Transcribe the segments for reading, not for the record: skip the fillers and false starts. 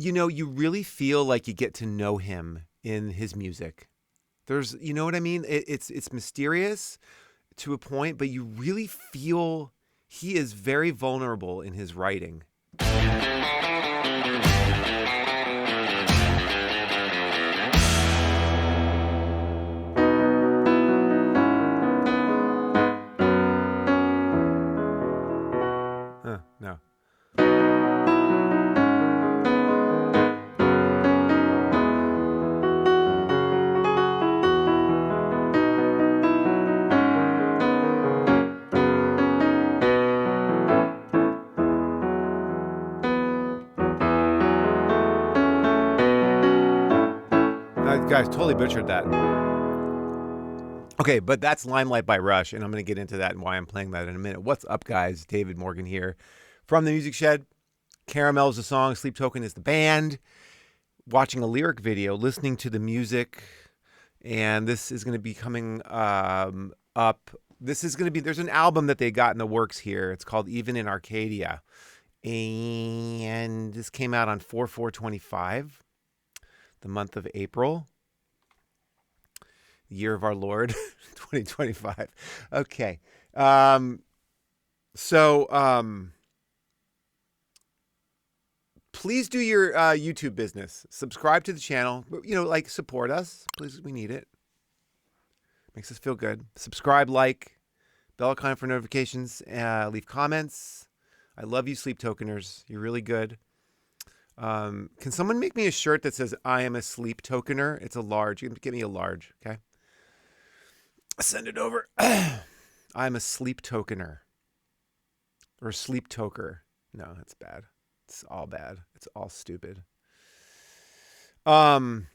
you really feel like you get to know him in his music. There's, you know what I mean? It's mysterious to a point, but you really feel he is very vulnerable in his writing. No. Guys, totally butchered that. Okay, but that's Limelight by Rush, and I'm going to get into that and why I'm playing that in a minute. What's up, guys? David Morgan here from The Music Shed. Caramel's the song, Sleep Token is the band. Watching a lyric video, listening to the music, and this is going to be coming up. This is going to be, there's an album that they got in the works here. It's called Even in Arcadia, and this came out on 4/4/25, the month of April. Year of our Lord, 2025. Okay. Please do your YouTube business. Subscribe to the channel. Like, support us. Please, we need it. Makes us feel good. Subscribe, like, bell icon for notifications. Leave comments. I love you, Sleep Tokeners. You're really good. Can someone make me a shirt that says, I am a Sleep Tokener? It's a large. You can get me a large, okay? Send it over. I'm a sleep tokener. Or sleep toker. No, that's bad. It's all bad. It's all stupid. So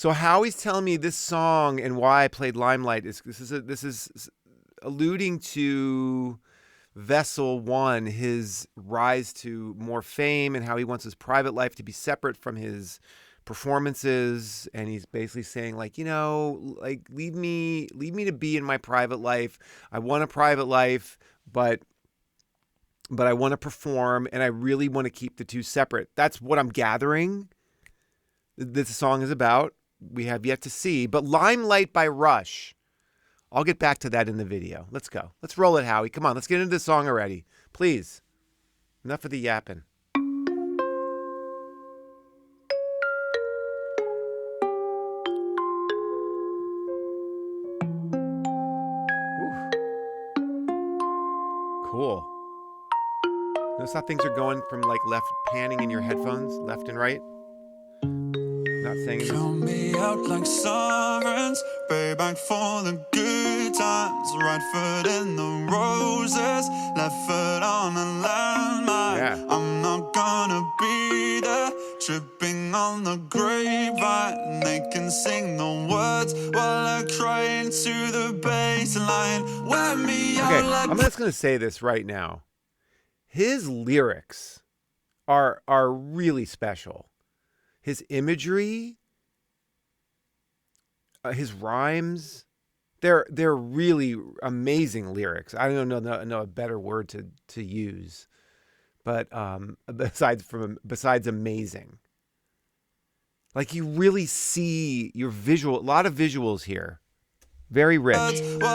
Howie's telling me this song and why I played Limelight is this is alluding to Vessel 1, his rise to more fame and how he wants his private life to be separate from his performances, and he's basically saying, like, leave me to be in my private life. I want a private life, but I want to perform, and I really want to keep the two separate. That's what I'm gathering this song is about. We have yet to see, but Limelight by Rush, I'll get back to that in the video. Let's go. Let's roll it, Howie. Come on, let's get into this song already, please. Enough of the yapping. Cool. Notice how things are going from like left, panning in your headphones, left and right. Not saying this. Count me out like sovereigns, pay back for the good times. Right foot in the roses, left foot on a landmine. Yeah. I'm not gonna be there, tripping on the grapevine. They can sing the words while I cry into the baseline. Wear me out like... I'm just gonna say this right now. His lyrics are really special. His imagery, his rhymes, they're really amazing lyrics. I don't know a better word to use, but besides amazing. Like, you really see a lot of visuals here. Very rich. And a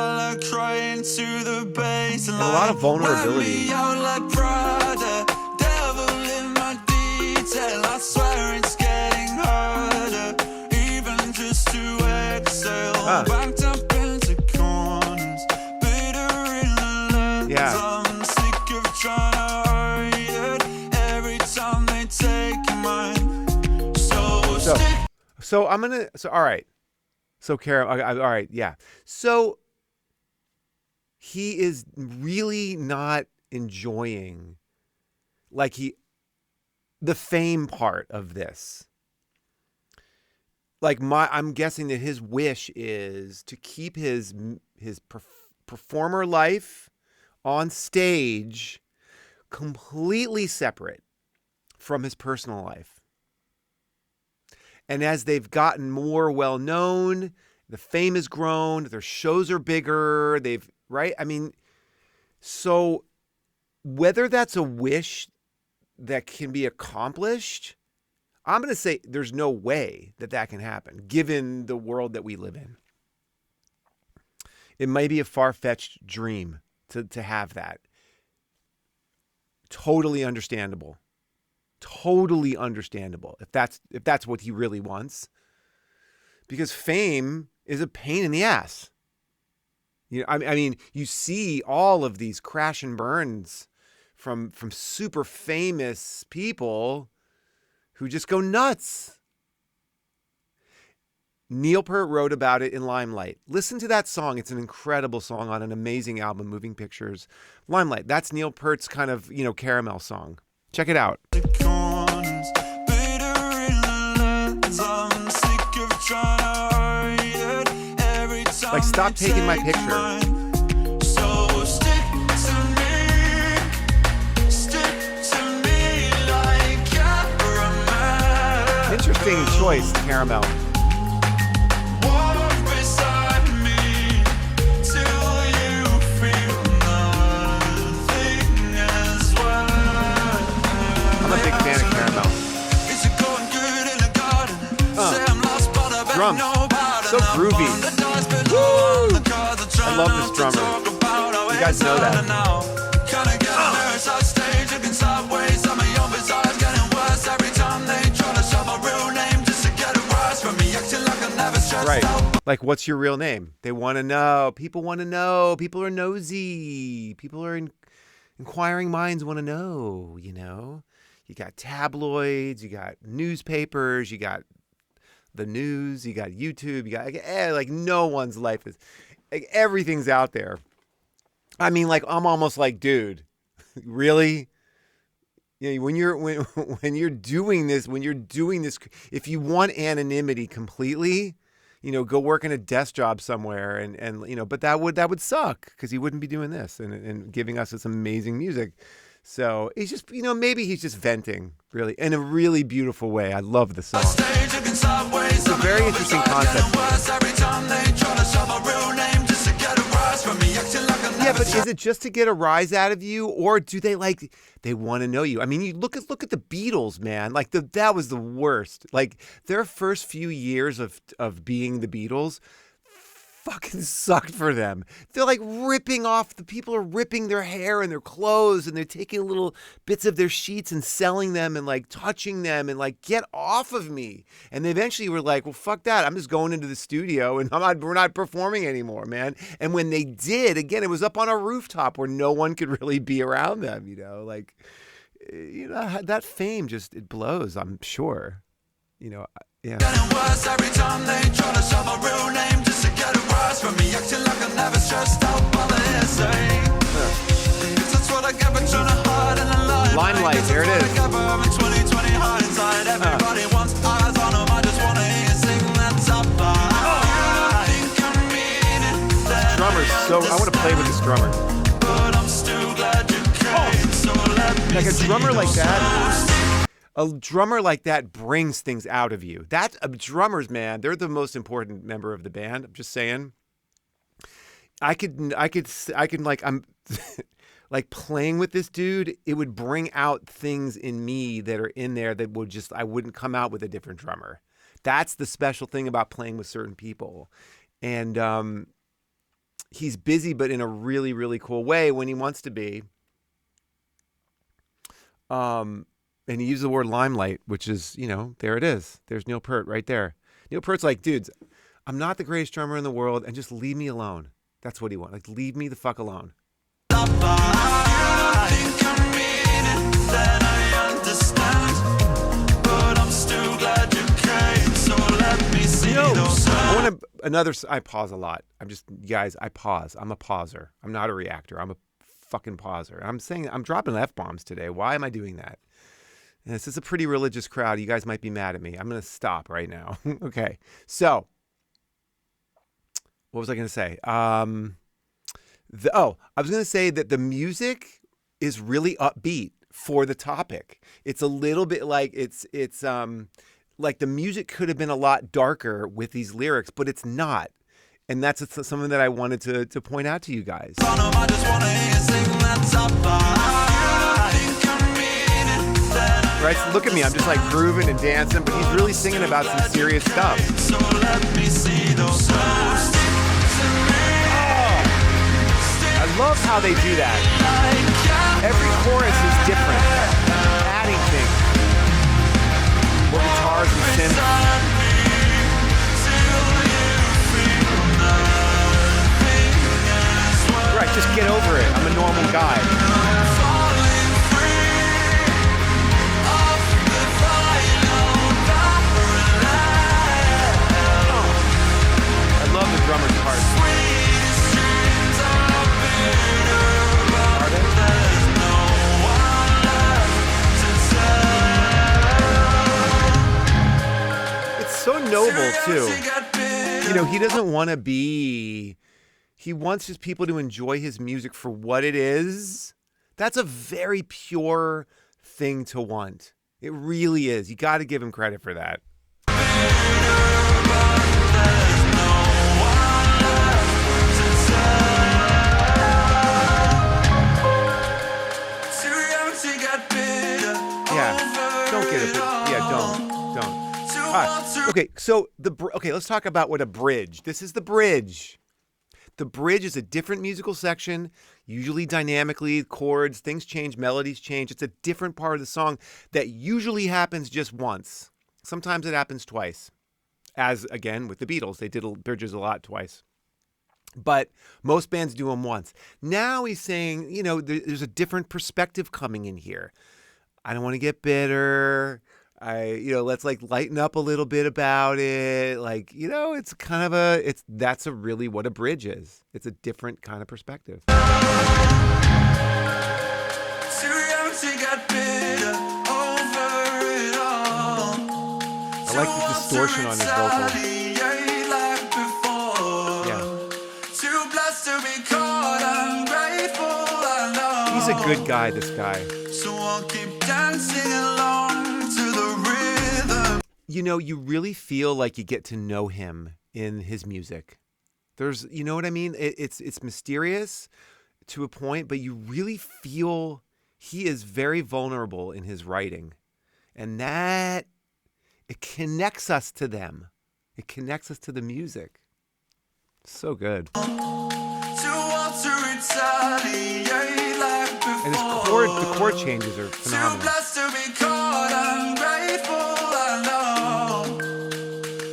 lot of vulnerability. I swear it's getting harder, even just to exhale. Backed up into corners, bitter in the lens. Yeah. I'm sick of trying to hide it every time they take mine. All right. So Kara, all right, yeah. So he is really not enjoying, the fame part of this. Like, I'm guessing that his wish is to keep his performer life on stage completely separate from his personal life. And as they've gotten more well-known, the fame has grown, their shows are bigger, right? I mean, so whether that's a wish that can be accomplished I'm going to say there's no way that can happen, given the world that we live in. It might be a far-fetched dream to have that. Totally understandable. Totally understandable if that's what he really wants. Because fame is a pain in the ass. You know, I mean, you see all of these crash and burns from super famous people who just go nuts. Neil Peart wrote about it in Limelight. Listen to that song. It's an incredible song on an amazing album, Moving Pictures. Limelight. That's Neil Peart's kind of, caramel song. Check it out. Like, stop taking my picture. Interesting choice, caramel. I'm a big fan of caramel. Drums, so groovy. Woo! I love this drummer. You guys know that. Right. Like, what's your real name? They want to know. People want to know. People are nosy. People are inquiring minds want to know, You got tabloids, you got newspapers, you got the news, you got YouTube, you got like no one's life is like everything's out there. I mean, like, I'm almost like, dude, really? When you're doing this, if you want anonymity completely, go work in a desk job somewhere and but that would suck because he wouldn't be doing this and giving us this amazing music. So he's just, maybe he's just venting, really, in a really beautiful way. I love the song. It's a very interesting concept. Yeah, but is it just to get a rise out of you, or do they want to know you? I mean, you look at the Beatles, man. Like that was the worst. Like their first few years of being the Beatles fucking sucked for them. They're like people are ripping their hair and their clothes, and they're taking little bits of their sheets and selling them and like touching them and like, get off of me. And they eventually were like, well, fuck that. I'm just going into the studio and we're not performing anymore, man. And when they did, again, it was up on a rooftop where no one could really be around them, that fame just, it blows, I'm sure. Yeah. Getting worse every time they try to shove a real name just to get a rise from me, acting like I'm never stressed out by the hearsay. That's what I get for trying to hide in the light. Limelight, there it is. Everybody wants eyes on them. I just want to hear sing that top line. Drummer's I want to play with this drummer. But I'm still glad you came, so let me like a drummer like that. A drummer like that brings things out of you. Drummers, man, they're the most important member of the band. I'm just saying. I'm like playing with this dude. It would bring out things in me that are in there that I wouldn't come out with a different drummer. That's the special thing about playing with certain people. And he's busy, but in a really, really cool way when he wants to be. And he used the word limelight, which is, there it is. There's Neil Peart right there. Neil Peart's like, dudes, I'm not the greatest drummer in the world, and just leave me alone. That's what he wants. Like, leave me the fuck alone. I pause a lot. I pause. I'm a pauser. I'm not a reactor. I'm a fucking pauser. I'm dropping F-bombs today. Why am I doing that? And this is a pretty religious crowd. You guys might be mad at me. I'm going to stop right now. Okay. So, what was I going to say? I was going to say that the music is really upbeat for the topic. It's a little bit like it's like the music could have been a lot darker with these lyrics, but it's not. And that's something that I wanted to point out to you guys. Right? So look at me. I'm just like grooving and dancing, but he's really singing about some serious stuff. So let me see those eyes. I love how they do that. Every chorus is different, adding things. More guitars and synths. Right, just get over it. I'm a normal guy. I love the drummer's part. Are they? It's so noble, too. You know, he doesn't want to be... He wants his people to enjoy his music for what it is. That's a very pure thing to want. It really is. You got to give him credit for that. Yeah, don't get it. Yeah, don't. All right. Okay, so let's talk about what a bridge. This is the bridge. The bridge is a different musical section, usually dynamically, chords, things change, melodies change. It's a different part of the song that usually happens just once. Sometimes it happens twice. As, again, with the Beatles, they did bridges a lot twice. But most bands do them once. Now he's saying, you know, there's a different perspective coming in here. I don't want to get bitter. Let's like lighten up a little bit about it. Like, you know, it's kind of that's really what a bridge is. It's a different kind of perspective. I like the distortion on his vocals. Yeah. He's a good guy, this guy. So I'll keep dancing along to the rhythm. You know, you really feel like you get to know him in his music. There's, you know what I mean? It's mysterious to a point, but you really feel he is very vulnerable in his writing. And that, it connects us to them. It connects us to the music. So good. And the chord changes are phenomenal.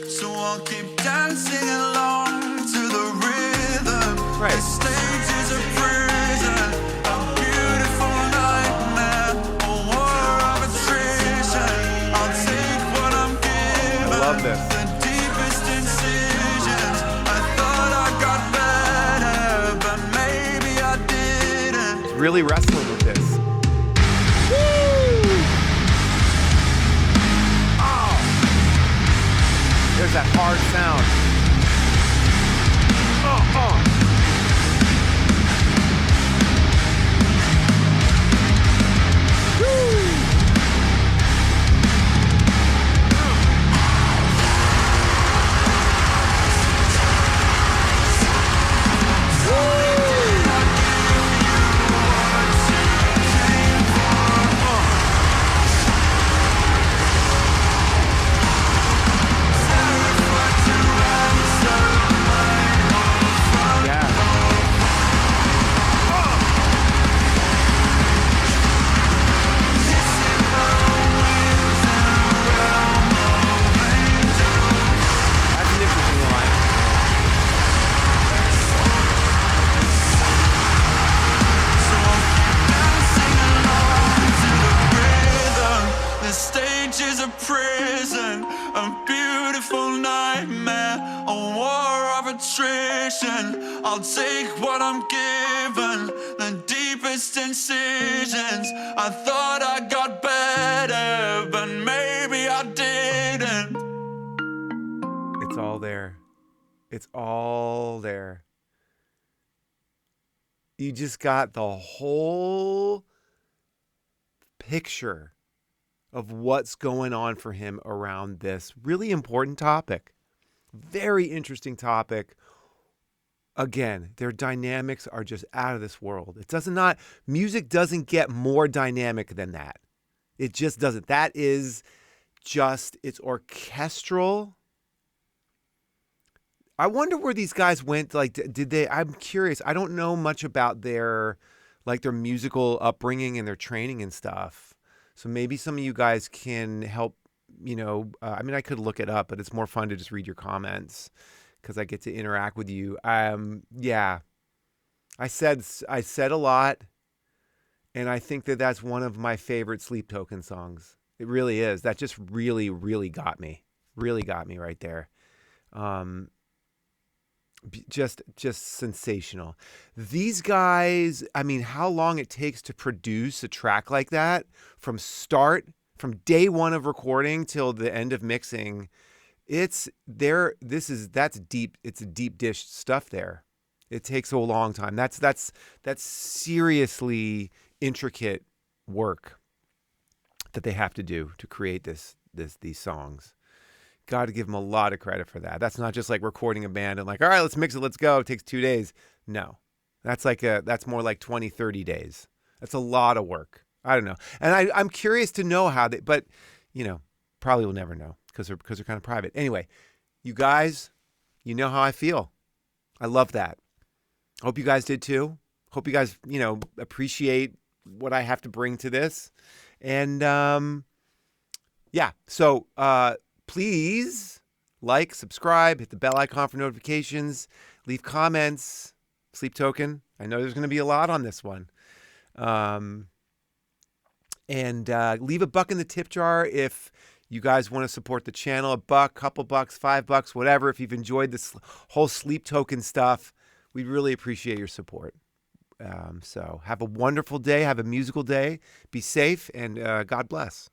So I'll keep dancing along to the rhythm. Right. The stage is a prison, a beautiful nightmare, a war of attrition. I'll take what I'm given. I love this. The deepest incisions. I thought I got better, but maybe I didn't. It's really wrestling with this. There's that hard sound. I'll take what I'm given, the deepest incisions. I thought I got better, but maybe I didn't. It's all there. It's all there. You just got the whole picture of what's going on for him around this really important topic. Very interesting topic. Again, their dynamics are just out of this world. Music doesn't get more dynamic than that. It just doesn't. That is just, it's orchestral. I wonder where these guys went. Like, did they? I'm curious. I don't know much about their musical upbringing and their training and stuff. So maybe some of you guys can help. I mean, I could look it up, but it's more fun to just read your comments because I get to interact with you. Yeah, I said a lot, and I think that that's one of my favorite Sleep Token songs. It really is. That just really, really got me. Really got me right there. Just sensational. These guys, I mean, how long it takes to produce a track like that from day one of recording till the end of mixing. That's deep. It's a deep dish stuff there. It takes a long time. That's seriously intricate work that they have to do to create these songs. Got to give them a lot of credit for that. That's not just like recording a band and like, all right, let's mix it, let's go. It takes 2 days. No, that's more like 20, 30 days. That's a lot of work. I don't know. And I'm curious to know how but probably will never know because they're kind of private. Anyway, you guys, you know how I feel. I love that. Hope you guys did too. Hope you guys, appreciate what I have to bring to this. And, yeah. So, please like, subscribe, hit the bell icon for notifications, leave comments. Sleep Token. I know there's going to be a lot on this one. And leave a buck in the tip jar if you guys want to support the channel. A buck, couple bucks, $5, whatever. If you've enjoyed this whole Sleep Token stuff, we'd really appreciate your support. So have a wonderful day. Have a musical day. Be safe, and God bless.